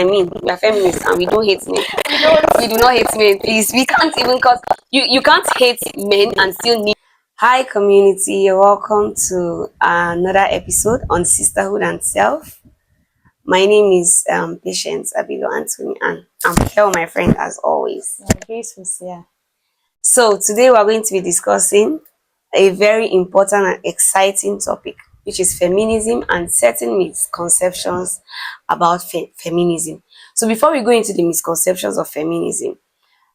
I mean, we are feminists and we don't hate men. We do not hate men, please. We can't even, cause you can't hate men and still need. Hi, community. You're welcome to another episode on sisterhood and self. My name is Patience Abilo Anthony, and I'm here with my friend as always. Yeah. So today we're going to be discussing a very important and exciting topic, which is feminism and certain misconceptions about feminism. So before we go into the misconceptions of feminism,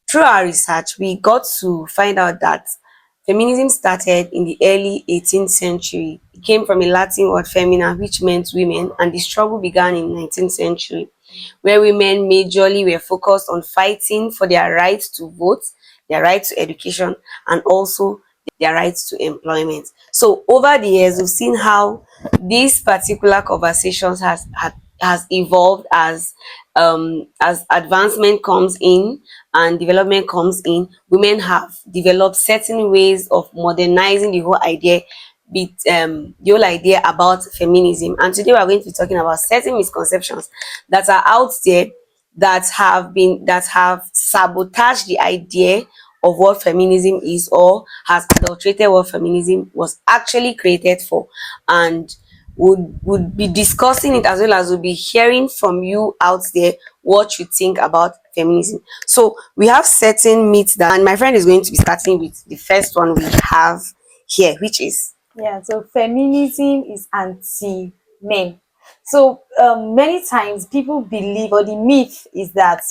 through our research, we got to find out that feminism started in the early 18th century. It came from a Latin word femina, which meant women, and the struggle began in 19th century, where women majorly were focused on fighting for their right to vote, their right to education, and also their right to employment. So over the years, we've seen how these particular conversations has evolved as advancement comes in and development comes in. Women have developed certain ways of modernizing the whole idea about feminism. And today we're going to be talking about certain misconceptions that are out there that have sabotaged the idea of what feminism is, or has adulterated what feminism was actually created for. And would be discussing it, as well as we'll be hearing from you out there what you think about feminism. So we have certain myths that, and my friend is going to be starting with the first one we have here, which is Yeah, so feminism is anti-men. So many times people believe, or the myth is that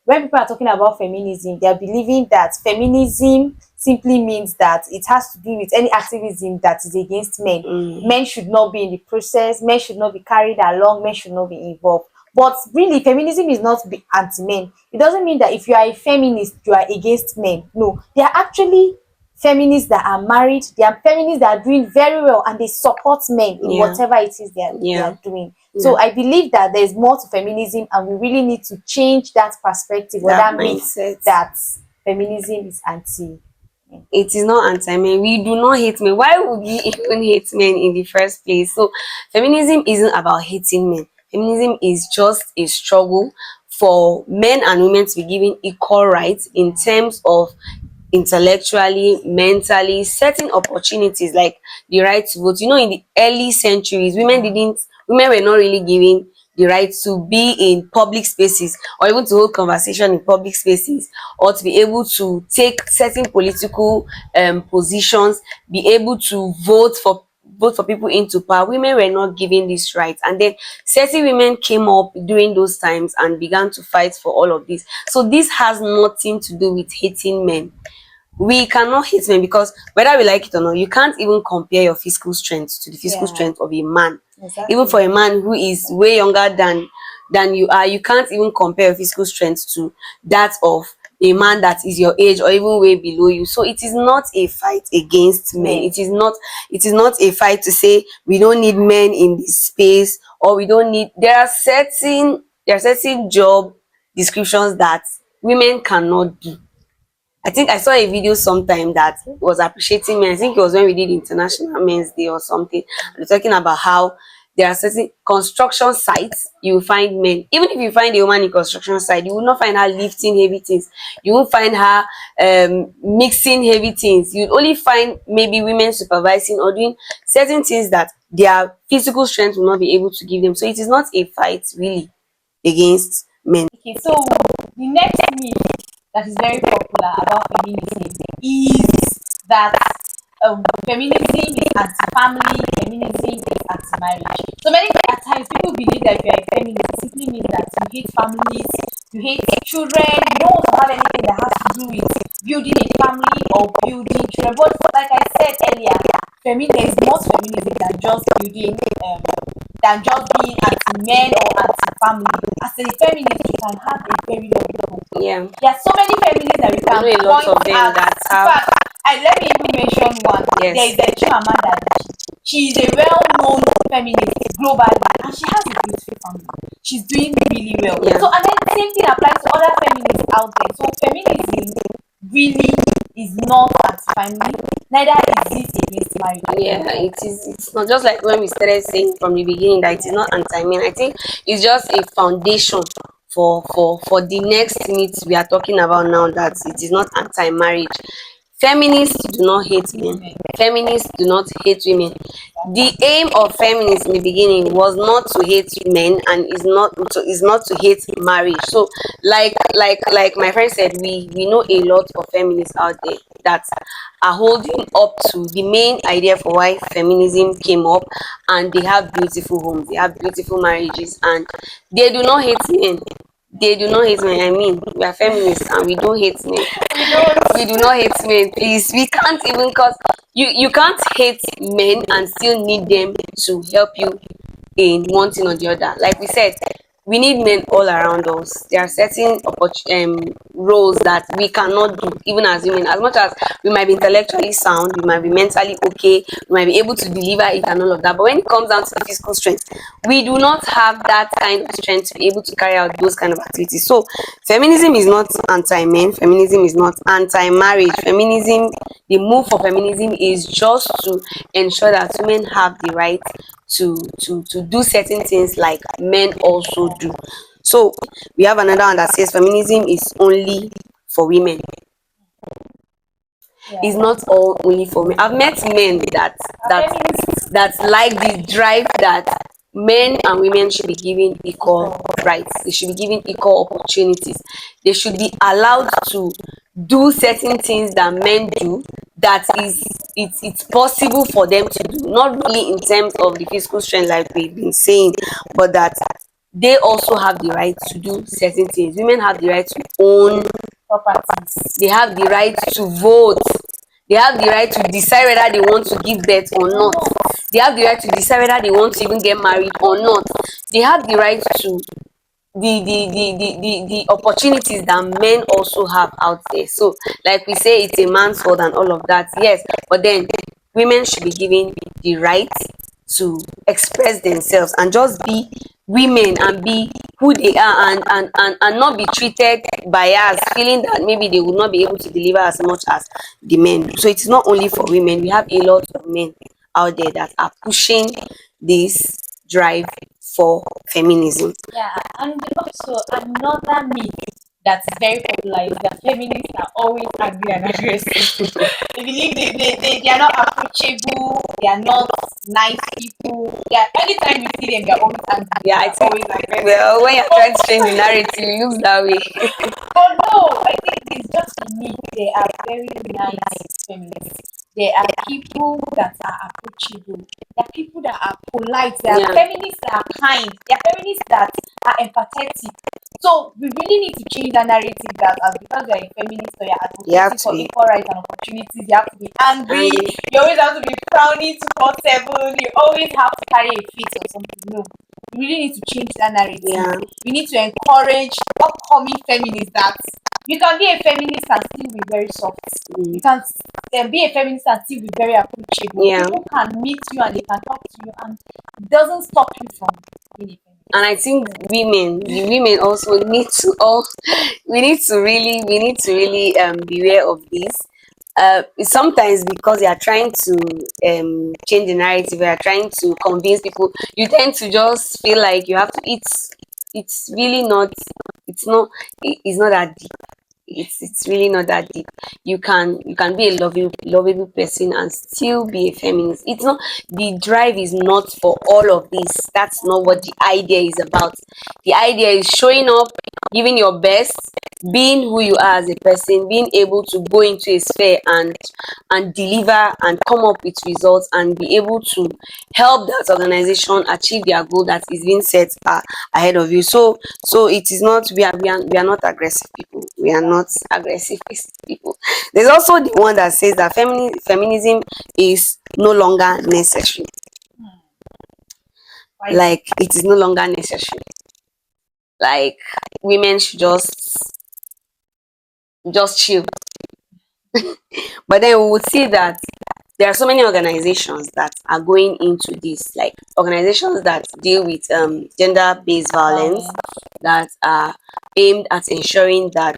when people are talking about feminism, they are believing that feminism simply means that it has to do with any activism that is against men. Men should not be in the process, men should not be carried along, men should not be involved. But really, feminism is not anti-men. It doesn't mean that if you are a feminist, you are against men. No, they are actually feminists that are married, they are feminists that are doing very well, and they support men in whatever it is they are doing. So I believe that there's more to feminism, and we really need to change that perspective, or that myth that feminism is anti. It is not anti-men. We do not hate men. Why would we even hate men in the first place? So feminism isn't about hating men. Feminism is just a struggle for men and women to be given equal rights in terms of intellectually, mentally, certain opportunities like the right to vote. You know, in the early centuries, women were not really given the right to be in public spaces, or even to hold conversation in public spaces, or to be able to take certain political positions, be able to vote for people into power. Women were not given this right, and then certain women came up during those times and began to fight for all of this. So this has nothing to do with hating men. We cannot hate men, because whether we like it or not, you can't even compare your physical strength to the physical strength of a man. Exactly. Even for a man who is way younger than you are, you can't even compare your physical strength to that of a man that is your age or even way below you. So it is not a fight against men. It is not a fight to say we don't need men in this space, or we don't need. There are certain job descriptions that women cannot do. I think I saw a video sometime that was appreciating men. I think it was when we did International Men's Day or something. They're talking about how there are certain construction sites you will find men. Even if you find a woman in construction site, you will not find her lifting heavy things. You won't find her mixing heavy things. You'll only find maybe women supervising or doing certain things that their physical strength will not be able to give them. So it is not a fight really against men. Okay, so the next myth that is very popular about feminism is that feminism is anti-family, feminism is anti-marriage. So many times people believe that if you are a feminist, it simply means that you hate families, you hate children, you don't want to have anything that has to do with building a family or building children. But like I said earlier, there is more to feminism than just building than just being anti-men or anti-family. As a feminist, you can have a very long time. Yeah. There are so many feminists that we can I know a lot of them at. that In have. fact, let me even mention one. Yes. There is a Chimamanda. She is a well-known feminist globally, and she has a beautiful family. She's doing really well. Yeah. So, and then the same thing applies to other feminists out there. So, feminism really is not anti-family, neither is it against marriage. Yeah, it is. It's not just like when we started saying from the beginning that it is not anti-men. I think it's just a foundation for the next myth we are talking about now, that it is not anti-marriage. Feminists do not hate men. Feminists do not hate women. The aim of feminists in the beginning was not to hate men, and is not to hate marriage. So, like my friend said, we know a lot of feminists out there that are holding up to the main idea for why feminism came up, and they have beautiful homes, they have beautiful marriages, and they do not hate men. They do not hate men. I mean, we are feminists and we don't hate men. We don't. We do not hate men, please. We can't even, because you can't hate men and still need them to help you in one thing or the other. Like we said, we need men all around us. There are certain roles that we cannot do, even as women. As much as we might be intellectually sound, we might be mentally okay, we might be able to deliver it and all of that. But when it comes down to the physical strength, we do not have that kind of strength to be able to carry out those kind of activities. So, feminism is not anti-men. Feminism is not anti-marriage. Feminism, the move for feminism is just to ensure that women have the right to do certain things like men also do. So we have another one that says feminism is only for women. Yeah. It's not all only for me. I've met men that like the drive that men and women should be given equal rights. They should be given equal opportunities. They should be allowed to do certain things that men do, that is it's possible for them to do, not really in terms of the physical strength like we've been saying, but that they also have the right to do certain things. Women have the right to own Properties. they have the right to vote. They have the right to decide whether they want to give birth or not. They have the right to decide whether they want to even get married or not. They have the right to the opportunities that men also have out there. So, like we say, it's a man's world and all of that. Yes, but then women should be given the right to express themselves and just be women and be who they are, and not be treated biased, feeling that maybe they would not be able to deliver as much as the men do. So it's not only for women. We have a lot of men out there that are pushing this drive for feminism. Yeah, and also another myth that is very popular is that feminists are always angry and aggressive. They believe they are not approachable, they are not nice people. Yeah, anytime you see them, they're always angry, Yeah, I they're think, always aggressive. well, when you're trying to change the narrative, it looks that way. But no, I think it's just a myth. They are very nice feminists. They are people that are approachable. They are people that are polite. They are Yeah, feminists that are kind. They are feminists that are empathetic. So we really need to change that narrative that as because you're a feminist or you're you have advocating to for be equal rights and opportunities, you have to be angry. angry. You always have to be frowning 247. You always have to carry a face or something. No. We really need to change that narrative. Yeah, We need to encourage upcoming feminists that you can be a feminist and still be very soft. mm, You can be a feminist and still be very approachable. yeah. People can meet you and they can talk to you, and it doesn't stop you from being a And feminist. I think the women also need to all we need to really beware of this. Sometimes because they are trying to change the narrative, they are trying to convince people, you tend to just feel like you have to. It's really not. It's not. It's not that deep. It's really not that deep. You can be a lovable person and still be a feminist. It's not, the drive is not for all of this. That's not what the idea is about. The idea is showing up, giving your best, being who you are as a person, being able to go into a sphere and deliver and come up with results and be able to help that organization achieve their goal that is being set ahead of you. So it is not, we are not aggressive people. We are not aggressive people. There's also the one that says that feminism is no longer necessary. Why is Like, it is no longer necessary. Like, women should just chill. But then we would see that there are so many organizations that are going into this, like organizations that deal with gender-based violence, violence? that are aimed at ensuring that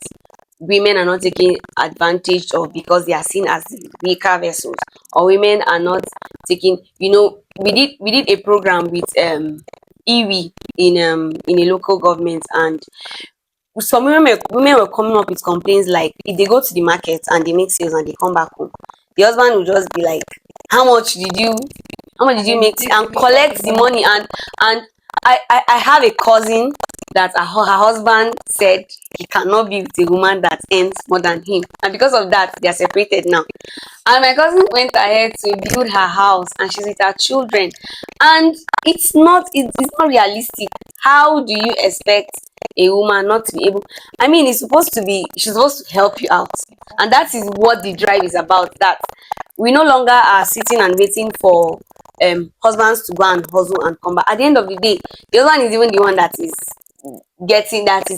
women are not taken advantage of because they are seen as the weaker vessels, or women are not taking, we did a program with iwi in a local government, and some women were coming up with complaints like if they go to the market and they make sales and they come back home, the husband will just be like, how much did you And then make, this will and be collect the talking. money. And I have a cousin that her husband said he cannot be with a woman that earns more than him, and because of that they are separated now. And my cousin went ahead to build her house and she's with her children, and it's not realistic. How do you expect a woman not to be able, I mean, she's supposed to help you out, and that is what the drive is about. That we no longer are sitting and waiting for husbands to go and hustle and come back. At the end of the day, the husband is even the one that is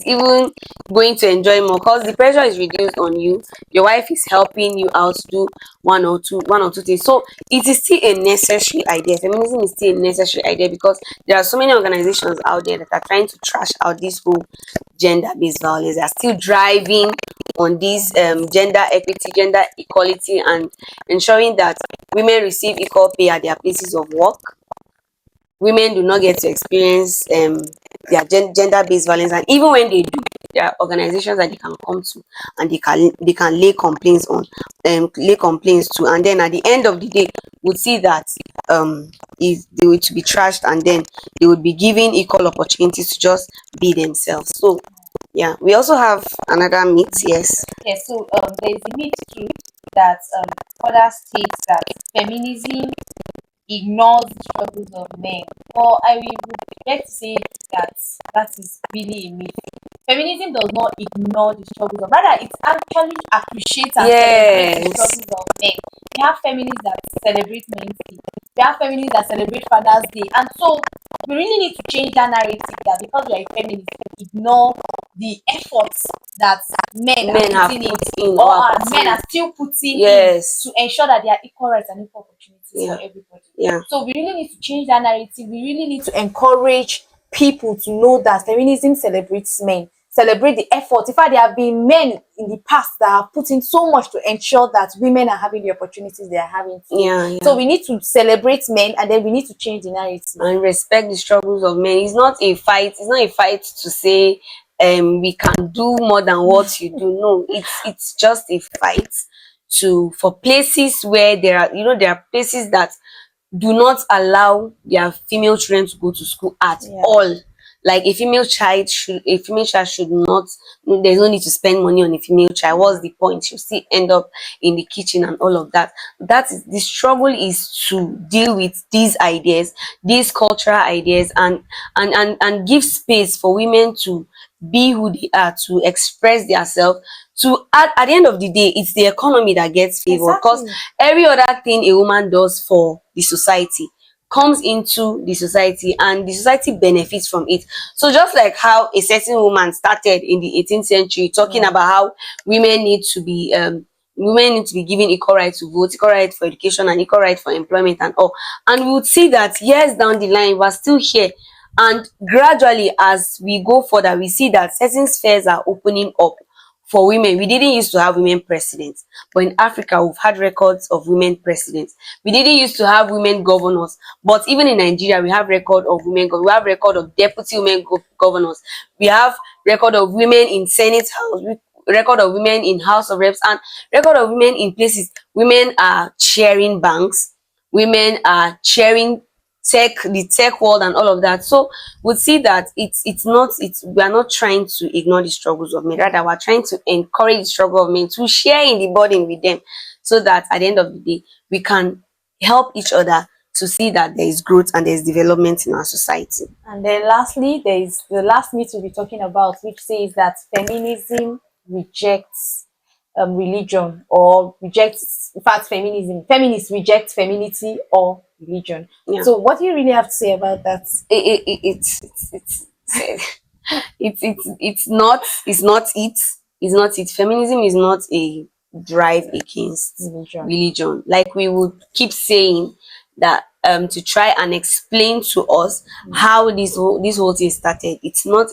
even going to enjoy more, because the pressure is reduced on you. Your wife is helping you out to do one or two things. So it is still a necessary idea. Feminism is still a necessary idea, because there are so many organizations out there that are trying to trash out this whole gender-based violence. They are still driving on this gender equity, gender equality, and ensuring that women receive equal pay at their places of work. Women do not get to experience their gender-based violence, and even when they do, there are organizations that they can come to, and they can lay complaints to, and then at the end of the day would see that if they were to be trashed, and then they would be given equal opportunities to just be themselves. So yeah, we also have another myth. Yes. Okay, so there is a myth too that other states that feminism ignores the struggles of men. But I would like to say that that is really a myth. Feminism does not ignore the struggles of, rather it actually appreciates and celebrates the Yes. struggles of men. We have feminists that celebrate Men's Day. We have feminists that celebrate Father's Day. And so we really need to change that narrative that because we are a feminist, we ignore the efforts that men are Men have putting in, put in or or are men putting are in. still putting in Yes. to ensure that there are equal rights and equal opportunities for Yeah. everybody. Yeah. So we really need to change that narrative. We really need to encourage people to know that feminism celebrates men, celebrate the effort. In fact, there have been men in the past that have put in so much to ensure that women are having the opportunities they are having today. Yeah. So Yeah. we need to celebrate men, and then we need to change the narrative. And respect the struggles of men. It's not a fight. It's not a fight to say we can do more than what you do. No, it's just a fight to for places where there are places that do not allow their female children to go to school at Yeah. all. Like a female child should not, there's no need to spend money on a female child. What's the point? She'll still end up in the kitchen and all of that. That is the struggle, is to deal with these ideas, these cultural ideas, and give space for women to be who they are, to express themselves. To at the end of the day, it's the economy that gets favored, because Exactly. every other thing a woman does for the society comes into the society, and the society benefits from it. So just like how a certain woman started in the 18th century talking Yeah. about how women need to be given equal right to vote, equal right for education, and equal right for employment and all. And we would see that years down the line we're still here, and gradually as we go further we see that certain spheres are opening up for women. We didn't used to have women presidents, but in Africa we've had records of women presidents. We didn't used to have women governors, but even in Nigeria we have record of we have record of deputy women governors. We have record of women in Senate House, record of women in House of Reps, and record of women in places. Women are chairing banks, women are chairing the tech world and all of that. So we'll see that we are not trying to ignore the struggles of men. Rather, we're trying to encourage the struggle of men, to share in the burden with them, so that at the end of the day we can help each other to see that there is growth and there is development in our society. And then lastly, there is the last myth we'll be talking about, which says that feminism rejects religion, or rejects, in fact, feminists reject femininity or religion. Yeah. So what do you really have to say about that? It's not it. Feminism is not a drive against Religion. religion. Like we would keep saying that to try and explain to us how this whole thing started. It's not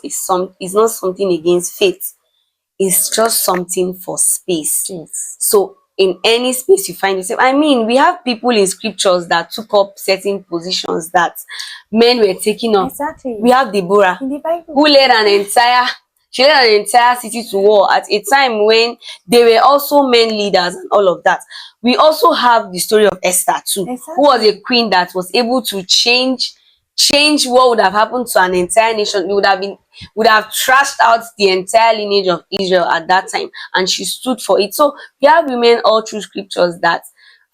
something against faith. It's just something for space. Please. So in any space you find yourself. I mean, we have people in scriptures that took up certain positions that men were taking up. Exactly. We have Deborah, In the Bible. who led an entire she led an entire city to war at a time when they were also men leaders and all of that. We also have the story of Esther too, who was a Exactly. queen that was able to change what would have happened to an entire nation. It would have trashed out the entire lineage of Israel at that time, and she stood for it. So we have women all through scriptures that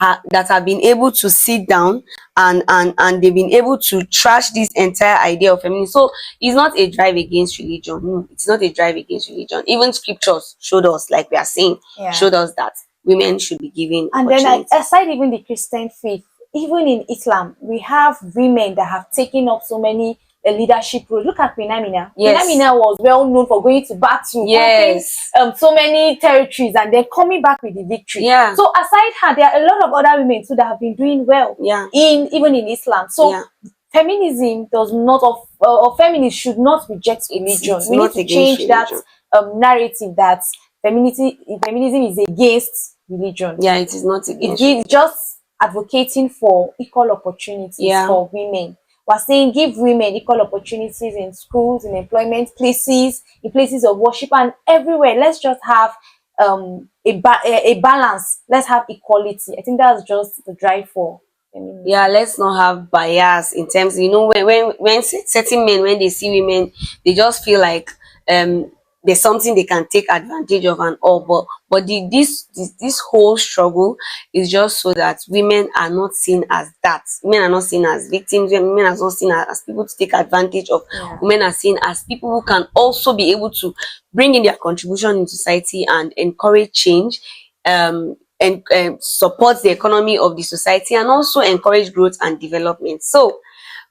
have been able to sit down and they've been able to trash this entire idea of feminism. So it's not a drive against religion. No, it's not a drive against religion. Even scriptures showed us, like we are saying, Yeah. showed us that women should be given And then opportunity. aside even the Christian faith, even in Islam, we have women that have taken up so many leadership roles. Look at Queen Amina. Queen Yes. Amina was well known for going to battle, Yes. conquering so many territories, and then coming back with the victory. Yeah. So aside her, there are a lot of other women too that have been doing well. Yeah. Even in Islam. So Yeah. feminism does not, or feminists should not reject religion. It's We need not to against change that religion. narrative that feminism is against religion. Yeah, it is not It against gives religion. just advocating for equal opportunities Yeah. for women. We're saying give women equal opportunities in schools, in employment places, in places of worship, and everywhere. Let's just have a balance. Let's have equality. I think that's just the drive for feminism. Yeah, let's not have bias in terms, when certain men, when they see women, they just feel like there's something they can take advantage of and all. But this whole struggle is just so that women are not seen as that. Women are not seen as victims. Women are not seen as people to take advantage of. Yeah. Women are seen as people who can also be able to bring in their contribution in society and encourage change, and support the economy of the society, and also encourage growth and development. So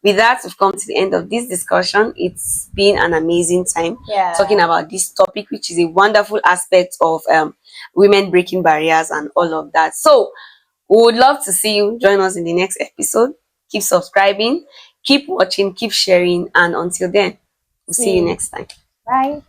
with that, we've come to the end of this discussion. It's been an amazing time Yeah. talking about this topic, which is a wonderful aspect of women breaking barriers and all of that. So we would love to see you join us in the next episode. Keep subscribing, keep watching, keep sharing, and until then, we'll see you See. next time. Bye.